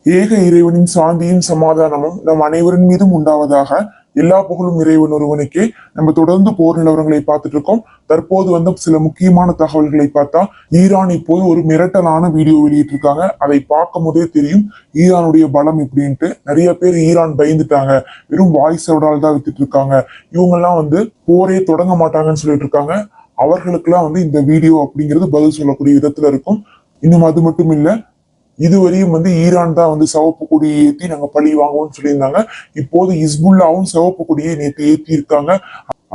ஏக இறைவனின் சாந்தியும் சமாதானமும் நம் அனைவரின் மீதும் உண்டாவதாக. எல்லா புகழும் இறைவன் ஒருவனுக்கே. நம்ம தொடர்ந்து போர் நிலவரங்களை பார்த்துட்டு இருக்கோம். தற்போது வந்த சில முக்கியமான தகவல்களை பார்த்தா, ஈரான் இப்போது ஒரு மிரட்டலான வீடியோ வெளியிட்டு இருக்காங்க. அதை பார்க்கும் போதே தெரியும் ஈரானுடைய பலம் இப்படின்ட்டு. நிறைய பேர் ஈரான் பயந்துட்டாங்க, வெறும் வாய்ஸ் எவடால் தான் வித்துட்டு இருக்காங்க, இவங்கெல்லாம் போரே தொடங்க மாட்டாங்கன்னு சொல்லிட்டு இருக்காங்க. அவர்களுக்கெல்லாம் இந்த வீடியோ அப்படிங்கிறது பதில் சொல்லக்கூடிய விதத்துல இருக்கும். இன்னும் அது மட்டும் இல்ல, இதுவரையும் ஈரான் தான் சிவப்பு கொடியை ஏற்றி நாங்க பழி வாங்குவோம்னு சொல்லியிருந்தாங்க. இப்போது ஹிஸ்புல்லாவும் சிவப்பு கொடியை நேற்று ஏற்றி இருக்காங்க.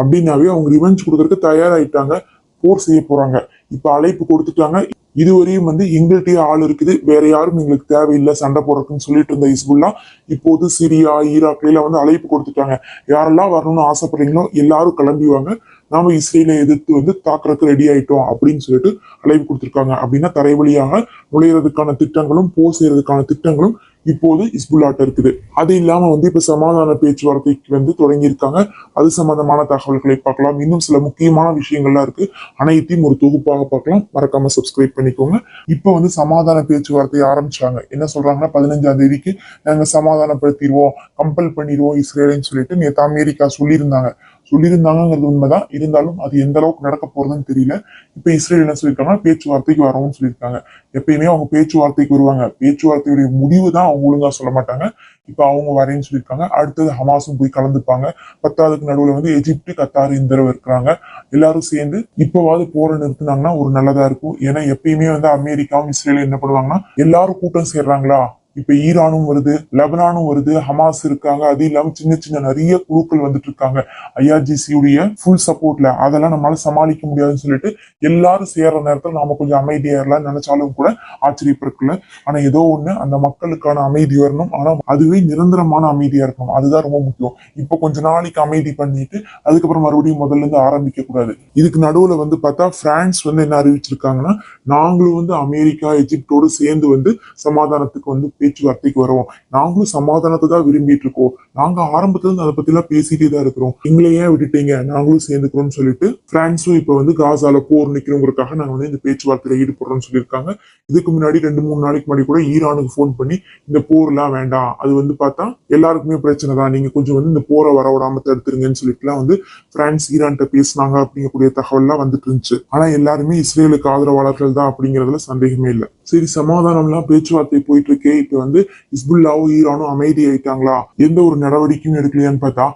அப்படின்னாவே அவங்க ரிவெஞ்ச் கொடுக்கறதுக்கு தயாராயிட்டாங்க, போர் செய்ய போறாங்க. இப்ப அழைப்பு கொடுத்துட்டாங்க. இதுவரையும் எங்கள்கிட்டயே ஆள் இருக்குது, வேற யாரும் எங்களுக்கு தேவையில்லை சண்டை போடுறதுன்னு சொல்லிட்டு இருந்த ஹிஸ்புல்லா இப்போது சிரியா ஈராக்ல அழைப்பு கொடுத்துட்டாங்க. யாரெல்லாம் வரணும்னு ஆசைப்படுறீங்களோ எல்லாரும் கிளம்பிவாங்க, நாம இஸ்ரேலை எதிர்த்து தாக்குறதுக்கு ரெடி ஆயிட்டோம் அப்படின்னு சொல்லிட்டு அழைப்பு கொடுத்துருக்காங்க. அப்படின்னா தரை வழியாக நுழையிறதுக்கான திட்டங்களும் போர் செய்யறதுக்கான திட்டங்களும் இப்போது ஹிஸ்புல்லாட்ட இருக்குது. அது இல்லாம இப்ப சமாதான பேச்சுவார்த்தைக்கு தொடங்கியிருக்காங்க. அது சம்பந்தமான தகவல்களை பார்க்கலாம். இன்னும் சில முக்கியமான விஷயங்கள்லாம் இருக்கு, அனைத்தையும் ஒரு தொகுப்பாக பார்க்கலாம். மறக்காம சப்ஸ்கிரைப் பண்ணிக்கோங்க. இப்ப சமாதான பேச்சுவார்த்தை ஆரம்பிச்சாங்க. என்ன சொல்றாங்கன்னா, 15ஆம் தேதிக்கு நாங்க சமாதானப்படுத்திடுவோம், கம்பல் பண்ணிடுவோம் இஸ்ரேலின்னு சொல்லிட்டு நேற்று அமெரிக்கா சொல்லியிருந்தாங்கிறது உண்மைதான். இருந்தாலும் அது எந்த அளவுக்கு நடக்க போறதுன்னு தெரியல. இப்ப இஸ்ரேல் என்ன சொல்லியிருக்காங்கன்னா, பேச்சுவார்த்தைக்கு வரவும் சொல்லியிருக்காங்க. எப்பயுமே அவங்க பேச்சுவார்த்தைக்கு வருவாங்க, பேச்சுவார்த்தையுடைய முடிவு தான் அவங்க ஒழுங்கா சொல்ல மாட்டாங்க. இப்ப அவங்க வரேன்னு சொல்லியிருக்காங்க. அடுத்தது ஹமாஸும் போய் கலந்துப்பாங்க. 10வது நடுவுல எஜிப்து, கத்தார் இந்த தடவை இருக்கிறாங்க. எல்லாரும் சேர்ந்து இப்பவாவது போரை நிறுத்தினாங்கன்னா ஒரு நல்லதா இருக்கும். ஏன்னா எப்பயுமே அமெரிக்காவும் இஸ்ரேலும் என்ன பண்ணுவாங்கன்னா, எல்லாரும் கூட்டம் சேர்றாங்களா, இப்ப ஈரானும் வருது, லெபனானும் வருது, ஹமாஸ் இருக்காங்க, அது இல்லாம சின்ன சின்ன நிறைய குழுக்கள் வந்துட்டு இருக்காங்க ஐஆர்ஜிசி உடைய ஃபுல் சப்போர்ட்ல. அதெல்லாம் நம்மளால சமாளிக்க முடியாதுன்னு சொல்லிட்டு எல்லாரும் சேர்ற நேரத்துல நாம கொஞ்சம் அமைதியாயிரலாம் நினைச்சாலும் கூட ஆச்சரியப்படுக்கல. ஆனா ஏதோ ஒண்ணு, அந்த மக்களுக்கான அமைதி வரணும். ஆனா அதுவே நிரந்தரமான அமைதியா இருக்கணும், அதுதான் ரொம்ப முக்கியம். இப்ப கொஞ்ச நாளைக்கு அமைதி பண்ணிட்டு அதுக்கப்புறம் மறுபடியும் முதல்ல இருந்து ஆரம்பிக்க கூடாது. இதுக்கு நடுவுல பார்த்தா பிரான்ஸ் என்ன அறிவிச்சிருக்காங்கன்னா, நாங்களும் அமெரிக்கா எஜிப்டோடு சேர்ந்து சமாதானத்துக்கு பேச்சுவார்த்தைக்கு வருவோம், நாங்களும் சமாதானத்தை தான் விரும்பிட்டு இருக்கோம், நாங்க ஆரம்பத்துல இருந்து அதை பத்தி எல்லாம் பேசிட்டே தான் இருக்கிறோம், எங்களை ஏன் விட்டுட்டீங்க, நாங்களும் சேர்ந்துக்கிறோம்னு சொல்லிட்டு பிரான்ஸும் இப்ப காசால போர் நிக்கணுங்கிறதுக்காக நாங்க இந்த பேச்சுவார்த்தையில ஈடுபடுறோம்னு சொல்லியிருக்காங்க. இதுக்கு முன்னாடி 2-3 நாளைக்கு முன்னாடி கூட ஈரானுக்கு போன் பண்ணி இந்த போர் எல்லாம் வேண்டாம், அது பார்த்தா எல்லாருக்குமே பிரச்சனை தான், நீங்க கொஞ்சம் இந்த போரை வரவிடாம தடுத்துருங்கன்னு சொல்லிட்டுலாம் பிரான்ஸ் ஈரான்கிட்ட பேசினாங்க அப்படிங்கக்கூடிய தகவல் எல்லாம் வந்துட்டு இருந்துச்சு. ஆனா எல்லாருமே இஸ்ரேலுக்கு ஆதரவாளர்கள் தான் அப்படிங்கறதுல சந்தேகமே இல்லை. சரி, சமாதானம்லாம் பேச்சுவார்த்தை போயிட்டு இருக்கே, இப்ப ஹிஸ்புல்லாவும் ஈரானும் அமைதி ஆயிட்டாங்களா, எந்த ஒரு நடவடிக்கையும் எடுக்கலையான்னு பார்த்தா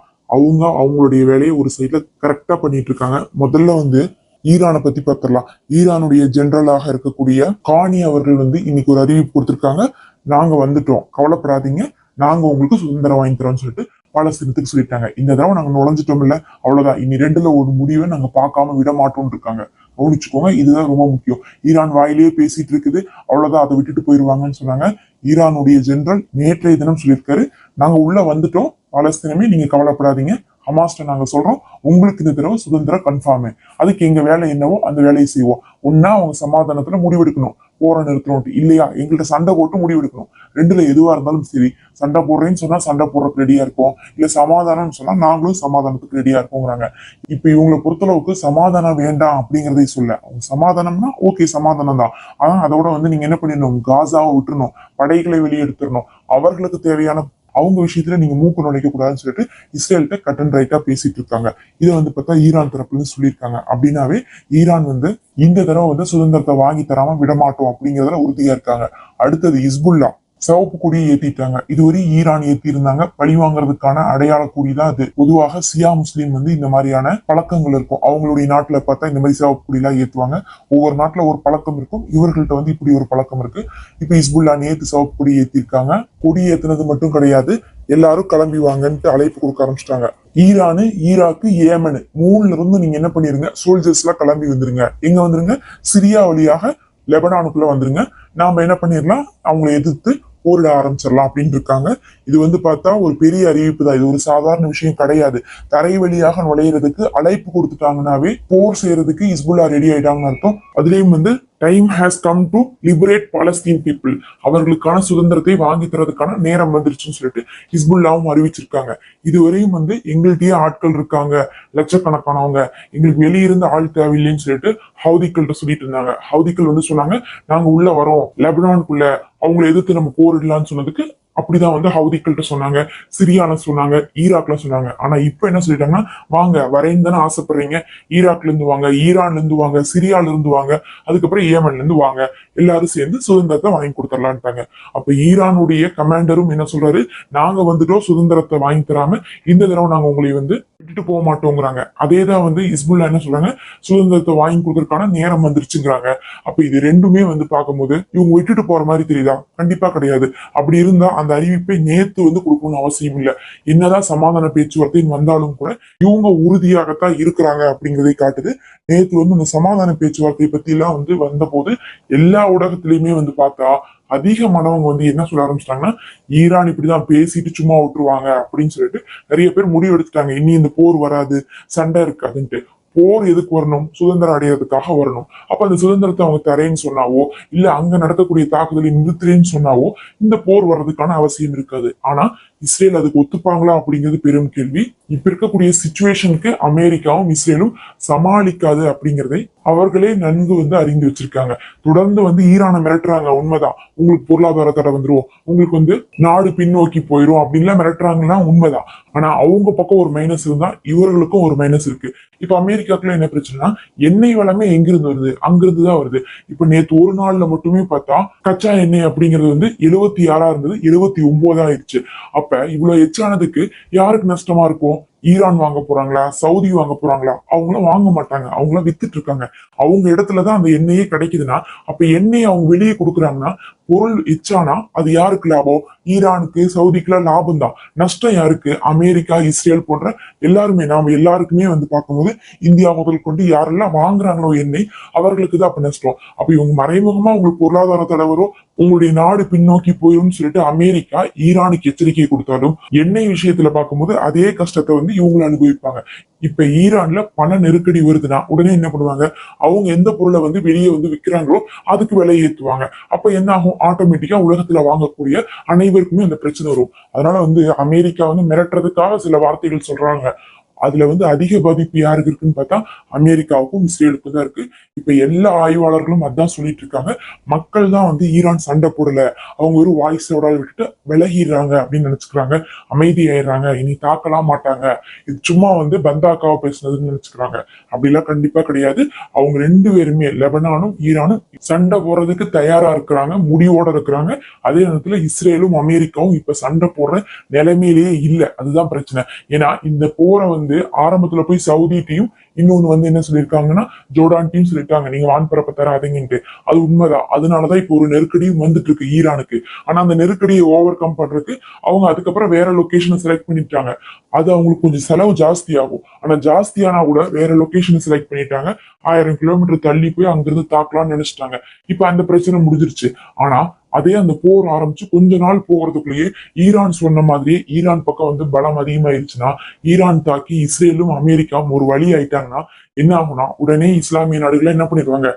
அவங்களுடைய வேலையை ஒரு சைட்ல கரெக்டா பண்ணிட்டு இருக்காங்க. முதல்ல ஈரானை பத்தி பார்த்துடலாம். ஈரானுடைய ஜெனரலாக இருக்கக்கூடிய கானி அவர்கள் இன்னைக்கு ஒரு அறிவிப்பு கொடுத்திருக்காங்க. நாங்க வந்துட்டோம், கவலைப்படாதீங்க, நாங்க உங்களுக்கு சுதந்திரம் வாங்கி தரோம்னு சொல்லிட்டு பாலஸ்தீனத்துக்கு சொல்லிட்டாங்க. இந்த தடவை நாங்க நுழைஞ்சிட்டோம் இல்ல, அவ்வளவுதான், இனி 2ல ஒரு முடிவை நாங்க பார்க்காம விட மாட்டோம்னு இருக்காங்க. கவனிச்சுக்கோங்க, இதுதான் ரொம்ப முக்கியம். ஈரான் வாயிலேயே பேசிட்டு இருக்குது, அவ்வளவுதான், அதை விட்டுட்டு போயிருவாங்கன்னு சொன்னாங்க. ஈரானுடைய ஜெனரல் நேற்றைய தினம் சொல்லியிருக்காரு, நாங்க உள்ள வந்துட்டோம், பாலஸ்தீனமே நீங்க கவலைப்படாதீங்க, ஹமாஸ்ட நாங்க சொல்றோம், உங்களுக்கு இந்த தடவை சுதந்திரம் கன்ஃபார்ம், அதுக்கு எங்க வேலை என்னவோ அந்த வேலையை செய்வோம். ஒன்னா அவங்க சமாதானத்துல முடிவெடுக்கணும், போரை நிறுத்தணும், இல்லையா எங்கள்கிட்ட சண்டை போட்டு முடிவெடுக்கணும். 2ல எதுவா இருந்தாலும் சரி, சண்டை போடுறேன்னு சொன்னா சண்டை போடுறதுக்கு ரெடியா இருக்கும், இல்ல சமாதானம்னு சொன்னா நாங்களும் சமாதானத்துக்கு ரெடியா இருக்கோங்கிறாங்க. இப்ப இவங்களை பொறுத்தளவுக்கு சமாதானம் வேண்டாம் அப்படிங்கறதை சொல்ல, அவங்க சமாதானம்னா ஓகே, சமாதானம் தான், ஆனா அதோட நீங்க என்ன பண்ணிடணும், காசாவை விட்டுறணும், படைகளை வெளியெடுத்துடணும், அவர்களுக்கு தேவையான அவங்க விஷயத்துல நீங்க மூக்கு நுழைக்க கூடாதுன்னு சொல்லிட்டு இஸ்ரேல்கிட்ட கட் அண்ட் ரைட்டா பேசிட்டு இருக்காங்க. இதை பார்த்தா ஈரான் தரப்புல சொல்லியிருக்காங்க. அப்படின்னாவே ஈரான் இந்த தடவை சுதந்திரத்தை வாங்கி தராம விடமாட்டோம் அப்படிங்கறதுல உறுதியா இருக்காங்க. அடுத்தது ஹிஸ்புல்லா சிவப்பு கொடியை ஏத்திட்டாங்க. இதுவரை ஈரான் ஏத்தி இருந்தாங்க, பழி வாங்குறதுக்கான அடையாள கொடிதான் அது. பொதுவாக சியா முஸ்லீம் இந்த மாதிரியான பழக்கங்கள் இருக்கும். அவங்களுடைய நாட்டுல பார்த்தா இந்த மாதிரி சிவப்பு கொடி எல்லாம் ஏத்துவாங்க. ஒவ்வொரு நாட்டுல ஒரு பழக்கம் இருக்கும், இவர்கள்ட்ட இப்படி ஒரு பழக்கம் இருக்கு. இப்ப ஹிஸ்புல்லா நேத்து சிவப்பு கொடி ஏத்திருக்காங்க. கொடி ஏத்துனது மட்டும் கிடையாது, எல்லாரும் கிளம்பி வாங்கன்ட்டு அழைப்பு கொடுக்க ஆரம்பிச்சிட்டாங்க. ஈரானு, ஈராக்கு, ஏமனு 3ல இருந்து நீங்க என்ன பண்ணிருங்க, சோல்ஜர்ஸ் எல்லாம் கிளம்பி வந்துருங்க. எங்க வந்துருங்க, சிரியா வழியாக லெபனானுக்குள்ள வந்துருங்க. நாம என்ன பண்ணிடலாம், அவங்களை எதிர்த்து போரிட ஆரம்பிச்சிடலாம் அப்படின்னு இருக்காங்க. இது பார்த்தா ஒரு பெரிய அறிவிப்பு தான், இது ஒரு சாதாரண விஷயம் கிடையாது. தரை வழியாக நுழையிறதுக்கு அழைப்பு கொடுத்துட்டாங்கன்னாவே போர் செய்யறதுக்கு ஹிஸ்புல்லா ரெடி ஆயிட்டாங்கன்னு அர்த்தம். அதுலயும் time has come to liberate Palestine people, அவர்களுக்கான சுதந்திரத்தை வாங்கி தரதுக்கான நேரம் வந்துருச்சுன்னு சொல்லிட்டு ஹிஸ்புல்லாவும் அறிவிச்சிருக்காங்க. இதுவரையும் வந்து எங்கள்கிட்டயே ஆட்கள் இருக்காங்க லட்சக்கணக்கானவங்க, எங்களுக்கு வெளியிருந்த ஆள் தேவையில்லைன்னு சொல்லிட்டு ஹவுதிகள்கிட்ட சொல்லிட்டு இருந்தாங்க. ஹவுதிகள் வந்து சொன்னாங்க நாங்க உள்ள வரோம் லெபனானுக்குள்ள, அவங்களை எதிர்த்து நம்ம போரிடலாம்னு சொன்னதுக்கு அப்படிதான் வந்து ஹவுதிகள்கிட்ட சொன்னாங்க, சிரியால சொன்னாங்க, ஈராக்ல சொன்னாங்க. ஆனா இப்ப என்ன சொல்லிட்டாங்கன்னா வாங்க வரேன்னு தானே ஆசைப்படுறீங்க, ஈராக்ல இருந்து வாங்க, ஈரான்ல இருந்து வாங்க, சிரியால இருந்து வாங்க, அதுக்கப்புறம் ஏமன்ல இருந்து வாங்க, எல்லாரும் சேர்ந்து சுதந்திரத்தை வாங்கி கொடுத்துடலான்ட்டாங்க. அப்ப ஈரானுடைய கமாண்டரும் என்ன சொல்றாரு, நாங்க வந்துட்டோம் சுதந்திரத்தை வாங்கி தராம இந்த தடவை நாங்க உங்களை வந்து விட்டுட்டு போக மாட்டோங்கிறாங்க. அதேதான் வந்து ஹிஸ்புல்லா என்ன சொல்றாங்க, சுதந்திரத்தை வாங்கி கொடுக்கறதுக்கான நேரம் வந்துருச்சுங்கிறாங்க. அப்ப இது ரெண்டுமே வந்து பார்க்கும்போது இவங்க விட்டுட்டு போற மாதிரி தெரியுதா? கண்டிப்பா கிடையாது. அப்படி இருந்தா அந்த அறிவிப்பை நேத்து வந்து கொடுக்கணும்னு அவசியம் இல்லை. என்னதான் சமாதான பேச்சுவார்த்தை வந்தாலும் கூட இவங்க உறுதியாகத்தான் இருக்கிறாங்க அப்படிங்கிறதை காட்டுது. நேத்து வந்து அந்த சமாதான பேச்சுவார்த்தை பத்தி எல்லாம் வந்து வந்த போது எல்லா ஊடகத்திலயுமே வந்து பார்த்தா அதிகமானவங்க வந்து என்ன சொல்ல ஆரம்பிச்சிட்டாங்கன்னா ஈரான் இப்படிதான் பேசிட்டு சும்மா விட்டுருவாங்க அப்படின்னு சொல்லிட்டு நிறைய பேர் முடிவு எடுத்துட்டாங்க. இனி இந்த போர் வராது, சண்டை இருக்காதுன்ட்டு. போர் எதுக்கு வரணும்? சுதந்திரம் அடையிறதுக்காக வரணும். அப்ப அந்த சுதந்திரத்தை அவங்க தரேன்னு சொன்னாவோ இல்ல அங்க நடக்கக்கூடிய தாக்குதலை நிறுத்துறேன்னு சொன்னாவோ இந்த போர் வர்றதுக்கான அவசியம் இருக்காது. ஆனா இஸ்ரேல் அதுக்கு ஒத்துப்பாங்களா அப்படிங்கிறது பெரும் கேள்வி. இப்ப இருக்கக்கூடிய சிச்சுவேஷனுக்கு அமெரிக்காவும் இஸ்ரேலும் சமாளிக்காது அப்படிங்கிறதை அவர்களே நன்கு வந்து அறிந்து வச்சிருக்காங்க. தொடர்ந்து வந்து ஈரானை மிரட்டுறாங்க, உண்மைதான், உங்களுக்கு பொருளாதார தடை வந்துரும், உங்களுக்கு வந்து நாடு பின்னோக்கி போயிரும் அப்படின்லாம் மிரட்டுறாங்கன்னா உண்மைதான். ஆனா அவங்க பக்கம் ஒரு மைனஸ் இருந்தா இவர்களுக்கும் ஒரு மைனஸ் இருக்கு. இப்ப அமெரிக்காக்குள்ள என்ன பிரச்சனைனா எண்ணெய் வளமே எங்கிருந்து வருது? அங்கிருந்து தான் வருது. இப்ப நேத்து ஒரு நாள்ல மட்டுமே பார்த்தா கச்சா எண்ணெய் அப்படிங்கிறது வந்து 76 இருந்தது, 79 ஆயிடுச்சு. அப்ப இவ்வளவு எச்சானதுக்கு யாருக்கு நஷ்டமா இருக்கும்? ஈரான் வாங்க போறாங்களா, சவுதி வாங்க போறாங்களா? அவங்களும் வாங்க மாட்டாங்க, அவங்களும் வித்துட்டு இருக்காங்க. அவங்க இடத்துலதான் அந்த எண்ணெயே கிடைக்குதுன்னா அப்ப எண்ணெய் அவங்க வெளியே கொடுக்குறாங்கன்னா பொருள் எச்சானா அது யாருக்கு லாபம்? ஈரானுக்கு சவுதிக்குலாம் லாபம் தான். நஷ்டம் யாருக்கு? அமெரிக்கா இஸ்ரேல் போன்ற எல்லாருமே, நாம எல்லாருக்குமே வந்து பார்க்கும்போது இந்தியா முதல் கொண்டு யாரெல்லாம் வாங்குறாங்களோ எண்ணெய் அவர்களுக்கு தான் அப்ப நஷ்டம். அப்ப இவங்க மறைமுகமா உங்களுக்கு பொருளாதார தடை வரும், உங்களுடைய நாடு பின்னோக்கி போயிடும் சொல்லிட்டு அமெரிக்கா ஈரானுக்கு எச்சரிக்கை கொடுத்தாலும் எண்ணெய் விஷயத்துல பார்க்கும்போது அதே கஷ்டத்தை வந்து இவங்களும் அனுபவிப்பாங்க. இப்ப ஈரான்ல பண நெருக்கடி வருதுன்னா உடனே என்ன பண்ணுவாங்க, அவங்க எந்த பொருளை வந்து வெளியே வந்து விற்கிறாங்களோ அதுக்கு விலை ஏற்றுவாங்க. அப்ப என்ன ஆகும், ஆட்டோமேட்டிக்கா உலகத்துல வாங்கக்கூடிய அனைவருக்குமே அந்த பிரச்சனை வரும். அதனால வந்து அமெரிக்கா வந்து மிரட்டுறதுக்காக சில வார்த்தைகள் சொல்றாங்க. அதுல வந்து அதிக பாதிப்பு யாருக்கு இருக்குன்னு பார்த்தா அமெரிக்காவுக்கும் இஸ்ரேலுக்கும் தான் இருக்கு. இப்ப எல்லா ஆய்வாளர்களும் அதான் சொல்லிட்டு இருக்காங்க, மக்கள் தான் வந்து ஈரான் சண்டை போடல, அவங்க ஒரு வாய்ஸோட விட்டுட்டு விலகிடுறாங்க அப்படின்னு நினைச்சுக்கிறாங்க, அமைதி ஆயிடுறாங்க, இனி தாக்கலாம் மாட்டாங்க, இது சும்மா வந்து பந்தாக்காவ பேசுனதுன்னு நினைச்சுக்கிறாங்க. அப்படிலாம் கண்டிப்பா கிடையாது. அவங்க ரெண்டு பேருமே லெபனானும் ஈரானும் சண்டை போடுறதுக்கு தயாரா இருக்கிறாங்க, முடிவோட இருக்கிறாங்க. அதே நேரத்துல இஸ்ரேலும் அமெரிக்காவும் இப்ப சண்டை போடுற நிலைமையிலேயே இல்லை. அதுதான் பிரச்சனை. ஏன்னா இந்த போரை வந்து ஆரம்பத்துல போய் சவுதி டீம், இன்னொன்னு வந்து என்ன சொல்லியிருக்காங்கன்னா ஜோர்டான் டீம் சொல்லிட்டாங்க நீங்க வான்பரப்ப தராதீங்கன்ட்டு. அது உண்மைதான். அதனாலதான் இப்போ ஒரு நெருக்கடியும் வந்துட்டு இருக்கு ஈரானுக்கு. ஆனா அந்த நெருக்கடியை ஓவர் கம் பண்றதுக்கு அவங்க அதுக்கப்புறம் வேற லொகேஷனை செலக்ட் பண்ணிட்டாங்க. அது அவங்களுக்கு கொஞ்சம் செலவு ஜாஸ்தி ஆகும். ஆனா ஜாஸ்தியானா கூட வேற லொகேஷனை செலக்ட் பண்ணிட்டாங்க. 1000 கிலோமீட்டர் தள்ளி போய் அங்கிருந்து தாக்கலாம்னு நினைச்சிட்டாங்க. இப்ப அந்த பிரச்சனை முடிஞ்சிருச்சு. ஆனா அதே அந்த போர் ஆரம்பிச்சு கொஞ்ச நாள் போகிறதுக்குள்ளேயே ஈரான் சொன்ன மாதிரியே ஈரான் பக்கம் வந்து பலம் அதிகமாயிருச்சுன்னா, ஈரான் தாக்கி இஸ்ரேலும் அமெரிக்காவும் ஒரு வழி ஆயிட்டாங்கன்னா என்ன ஆகும்னா உடனே இஸ்லாமிய நாடுகளை என்ன பண்ணிடுவாங்க,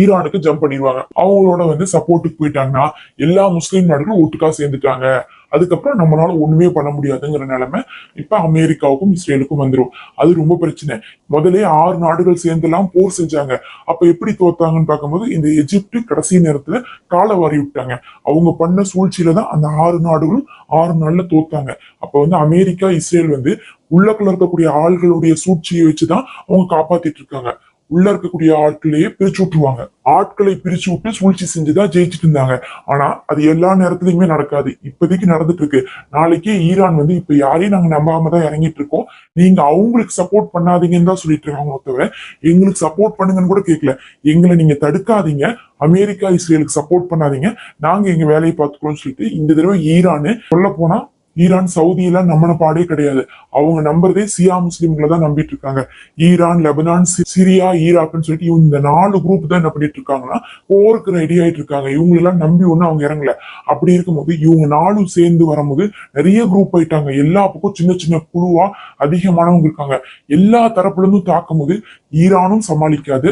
ஈரானுக்கு ஜம்ப் பண்ணிடுவாங்க. அவங்களோட வந்து சப்போர்ட்டுக்கு போயிட்டாங்கன்னா எல்லா முஸ்லீம் நாடுகளும் ஒட்டுக்கா சேர்ந்துட்டாங்க. அதுக்கப்புறம் நம்மளால ஒண்ணுமே பண்ண முடியாதுங்கிற நிலைமை இப்ப அமெரிக்காவுக்கும் இஸ்ரேலுக்கும் வந்துடும். அது ரொம்ப பிரச்சனை. முதலே 6 நாடுகள் சேர்ந்தெல்லாம் போர் செஞ்சாங்க. அப்ப எப்படி தோத்தாங்கன்னு பார்க்கும்போது இந்த எஜிப்ட் கடைசி நேரத்துல காலை வாரி விட்டாங்க. அவங்க பண்ண சூழ்ச்சியில தான் அந்த 6 நாடுகளும் 6 நாள்ல தோத்தாங்க. அப்ப வந்து அமெரிக்கா இஸ்ரேல் வந்து உள்ளக்குள்ள இருக்கக்கூடிய ஆள்களுடைய சூழ்ச்சியை வச்சுதான் அவங்க காப்பாத்திட்டு இருக்காங்க. உள்ள இருக்கக்கூடிய ஆட்களையே பிரிச்சு விட்டுருவாங்க. ஆட்களை பிரிச்சு விட்டு சூழ்ச்சி செஞ்சுதான் ஜெயிச்சுட்டு இருந்தாங்க. ஆனா அது எல்லா நேரத்திலயுமே நடக்காது. இப்போதைக்கு நடந்துட்டு இருக்கு. நாளைக்கே ஈரான் வந்து இப்ப யாரையும் நாங்க நம்பாம தான் இறங்கிட்டு இருக்கோம், நீங்க அவங்களுக்கு சப்போர்ட் பண்ணாதீங்கன்னு தான் சொல்லிட்டு இருக்காங்க. தவிர எங்களுக்கு சப்போர்ட் பண்ணுங்கன்னு கூட கேட்கல. எங்களை நீங்க தடுக்காதீங்க, அமெரிக்கா இஸ்ரேலுக்கு சப்போர்ட் பண்ணாதீங்க, நாங்க எங்க வேலையை பார்த்துக்கிறோம்னு சொல்லிட்டு இந்த தடவை ஈரானு சொல்ல போனா ஈரான் சவுதி எல்லாம் நம்பின பாடே கிடையாது. அவங்க நம்புறதே சியா முஸ்லிம்களை தான் நம்பிட்டு இருக்காங்க. ஈரான், லெபனான், சிரியா, ஈராக்னு சொல்லிட்டு இந்த 4 குரூப் தான் என்ன பண்ணிட்டு இருக்காங்கன்னா போருக்கு ரெடி ஆயிட்டு இருக்காங்க. இவங்க எல்லாம் நம்பி ஒண்ணு அவங்க இறங்கல. அப்படி இருக்கும்போது இவங்க 4 சேர்ந்து வரும்போது நிறைய குரூப் ஆயிட்டாங்க. எல்லா பக்கம் சின்ன சின்ன குழுவா அதிகமானவங்க இருக்காங்க. எல்லா தரப்புல இருந்தும் தாக்கும் போது ஈரானும் சமாளிக்காது,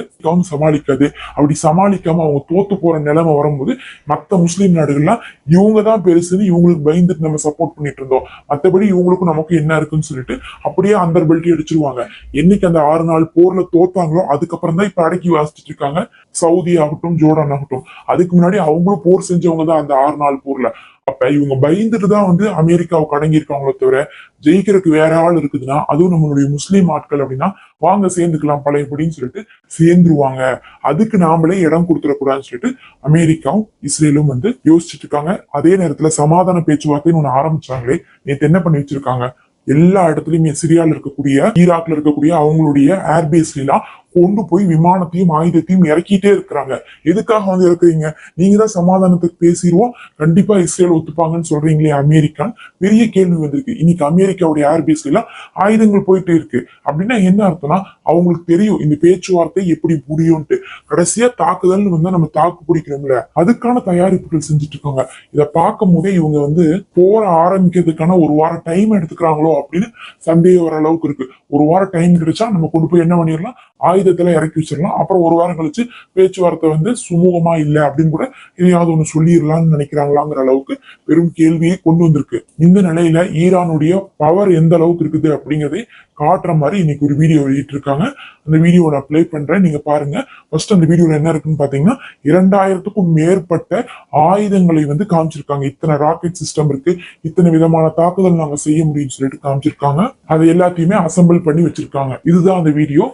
சமாளிக்காது. அப்படி சமாளிக்காம அவங்க தோத்து போற நிலைமை வரும்போது மத்த முஸ்லீம் நாடுகள்லாம் இவங்க தான் பெருசுன்னு இவங்களுக்கு பயந்துட்டு நம்ம சப்போர்ட் பண்ணிட்டு இருந்தோம். மத்தபடி இவங்களுக்கும் நமக்கு என்ன இருக்குன்னு சொல்லிட்டு அப்படியே அந்த பெல்ட்டி அடிச்சிருவாங்க. என்னைக்கு அந்த 6 நாள் போர்ல தோத்தாங்களோ அதுக்கப்புறம் தான் இப்ப அடக்கி வாசிச்சுட்டு இருக்காங்க. சவுதி ஆகட்டும், ஜோர்டான் ஆகட்டும். அதுக்கு முன்னாடி அவங்களும் போர் செஞ்சவங்க தான் அந்த 6 நாள் போர்ல. அப்ப இவங்க பயந்துட்டு தான் அமெரிக்காவுக்கு அடங்கியிருக்காங்களோ தவிர ஜெயிக்கிறதுக்கு வேற ஆள் இருக்குதுன்னா, அதுவும் நம்மளுடைய முஸ்லீம் ஆட்கள் அப்படின்னா வாங்க சேர்ந்துக்கலாம் பழையபடின்னு சொல்லிட்டு சேர்ந்துருவாங்க. அதுக்கு நாமளே இடம் கொடுத்துடக்கூடாதுன்னு சொல்லிட்டு அமெரிக்காவும் இஸ்ரேலும் யோசிச்சுட்டு இருக்காங்க. அதே நேரத்துல சமாதான பேச்சுவார்த்தைன்னு ஒண்ணு ஆரம்பிச்சாங்களே, நேத்து என்ன பண்ணி வச்சிருக்காங்க, எல்லா இடத்துலயுமே சிரியால இருக்கக்கூடிய, ஈராக்ல இருக்கக்கூடிய அவங்களுடைய ஏர்பேஸ்ல எல்லாம் கொண்டு போய் விமானத்தையும் ஆயுதத்தையும் இறக்கிட்டே இருக்கிறாங்க. எதுக்காக இறக்குறீங்க? நீங்க தான் சமாதானத்துக்கு பேசிடுவோம், கண்டிப்பா இஸ்ரேல் ஒத்துப்பாங்கன்னு சொல்றீங்களே அமெரிக்கா. பெரிய கேள்வி வந்திருக்கு. இன்னைக்கு அமெரிக்காவுடைய ஏர்பேஸ்ல எல்லாம் ஆயுதங்கள் போயிட்டே இருக்கு. அப்படின்னா என்ன அர்த்தம்னா அவங்களுக்கு தெரியும் இந்த பேச்சுவார்த்தை எப்படி முடியும்ட்டு. கடைசியா தாக்குதல்னு நம்ம தாக்கு பிடிக்கிறோம்ல, அதுக்கான தயாரிப்புகள் செஞ்சுட்டு இருக்காங்க. இதை பார்க்கும் போதே இவங்க போற ஆரம்பிக்கிறதுக்கான ஒரு வாரம் டைம் எடுத்துக்கிறாங்களோ அப்படின்னு சந்தேகம் வர அளவுக்கு இருக்கு. ஒரு வாரம் டைம் கிடைச்சா நம்ம கொண்டு போய் என்ன பண்ணிடலாம், ஆயுதத்துல இறக்கி வச்சிடலாம். அப்புறம் ஒரு வாரம் கழிச்சு பேச்சுவார்த்தை சுமூகமா இல்லை அப்படின்னு கூட எதையாவது ஒண்ணு சொல்லிடலாம்னு நினைக்கிறாங்களாங்கிற அளவுக்கு பெரும் கேள்வியை கொண்டு வந்திருக்கு. இந்த நிலையில ஈரானுடைய பவர் எந்த அளவுக்கு இருக்குது அப்படிங்கறதை காட்டுற மாதிரி இன்னைக்கு ஒரு வீடியோ வெளியிட்டு இருக்காங்க. அந்த வீடியோட ப்ளே பண்றேன், நீங்க பாருங்க. ஃபர்ஸ்ட் அந்த வீடியோல என்ன இருக்குன்னு பாத்தீங்கன்னா 2000க்கும் மேற்பட்ட ஆயுதங்களை காமிச்சிருக்காங்க. இத்தனை ராக்கெட் சிஸ்டம் இருக்கு, இத்தனை விதமான தாக்குதல் நாங்க செய்ய முடியும்னு சொல்லிட்டு காமிச்சிருக்காங்க. அது எல்லாத்தையுமே அசம்பிள் பண்ணி வச்சிருக்காங்க. இதுதான் அந்த வீடியோ.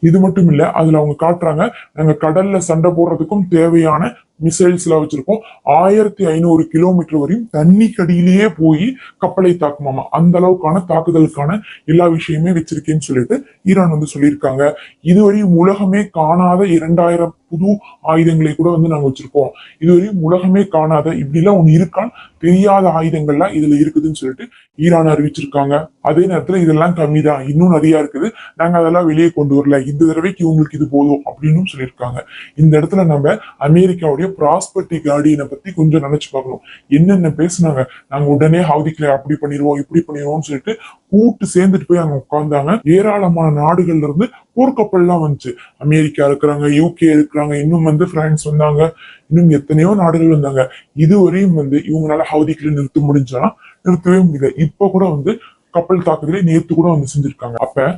இது மட்டும் இல்ல, அதுல அவங்க காட்டுறாங்க நாங்க கடல்ல சண்டை போடுறதுக்கும் தேவையான மிசைல்ஸ் எல்லாம் வச்சிருக்கோம். 1500 கிலோமீட்டர் வரையும் தண்ணி கடியிலேயே போய் கப்பலை தாக்குமாமா. அந்த அளவுக்கான தாக்குதலுக்கான எல்லா விஷயமே வச்சிருக்கேன்னு சொல்லிட்டு ஈரான் சொல்லியிருக்காங்க. இதுவரையும் உலகமே காணாத 2000 புது ஆயுதங்களை கூட நாங்க வச்சிருக்கோம். இதுவரையும் உலகமே காணாத இப்படி எல்லாம் ஒண்ணு இருக்கான்னு தெரியாத ஆயுதங்கள்லாம் இதுல இருக்குதுன்னு சொல்லிட்டு ஈரான் அறிவிச்சிருக்காங்க. அதே நேரத்துல இதெல்லாம் கம்மி தான், இன்னும் நிறைய இருக்குது, நாங்க அதெல்லாம் வெளியே கொண்டு வரல, இந்த தடவைக்கு இவங்களுக்கு இது போதும் அப்படின்னு சொல்லியிருக்காங்க. இந்த இடத்துல நம்ம அமெரிக்காவுடைய ப்ராஸ்பர்ட்டி கார்டியனை பத்தி கொஞ்சம் நினைச்சு பார்க்கணும். என்னென்ன பேசுனாங்க, நாங்க உடனே ஹவுதிக்குள்ள அப்படி பண்ணிடுவோம் இப்படி பண்ணிடுவோம்னு சொல்லிட்டு கூட்டு சேர்ந்துட்டு போய் அங்க உட்கார்ந்தாங்க. ஏராளமான நாடுகள்ல இருந்து போர்க்கப்பல்லாம் வந்துச்சு. அமெரிக்கா இருக்கிறாங்க, யூகே இருக்கிறாங்க, இன்னும் பிரான்ஸ் வந்தாங்க, இன்னும் எத்தனையோ நாடுகள் வந்தாங்க. இதுவரையும் இவங்களால ஹவுதிக்குள்ள நிறுத்த முடிஞ்சாலும் நிறுத்தவே முடியல. இப்ப கூட கப்பல் தாக்குதலை நேத்து கூட செஞ்சிருக்காங்க. அப்ப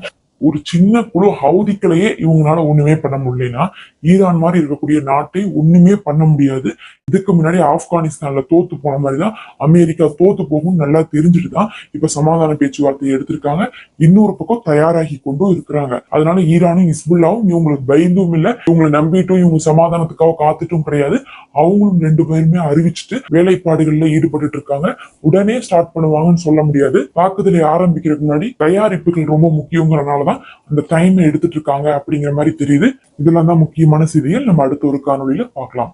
ஒரு சின்ன குழு ஹவுதிக்களையே இவங்களால ஒண்ணுமே பண்ண முடியலன்னா ஈரான் மாதிரி இருக்கக்கூடிய நாட்டை ஒண்ணுமே பண்ண முடியாது. இதுக்கு முன்னாடி ஆப்கானிஸ்தான்ல தோத்து போன மாதிரிதான் அமெரிக்கா தோத்து போகும் நல்லா தெரிஞ்சுட்டுதான் இப்ப சமாதான பேச்சுவார்த்தையை எடுத்திருக்காங்க. இன்னொரு பக்கம் தயாராகி கொண்டும் இருக்கிறாங்க. அதனால ஈரானும் ஹிஸ்புல்லாவும் இவங்களுக்கு பயந்தும் இல்லை, இவங்களை நம்பிட்டும் இவங்க சமாதானத்துக்காக காத்துட்டும் கிடையாது. அவங்களும் 2 பேருமே அறிவிச்சுட்டு வேலைப்பாடுகள்ல ஈடுபட்டு இருக்காங்க. உடனே ஸ்டார்ட் பண்ணுவாங்கன்னு சொல்ல முடியாது. தாக்குதலை ஆரம்பிக்கிறதுக்கு முன்னாடி தயாரிப்புகள் ரொம்ப முக்கியங்கிறனாலதான் அந்த டைம் எடுத்துட்டு இருக்காங்க அப்படிங்கிற மாதிரி தெரியுது. இதெல்லாம் தான் முக்கியமான செய்திகள். நம்ம அடுத்த ஒரு காணொலியில பார்க்கலாம்.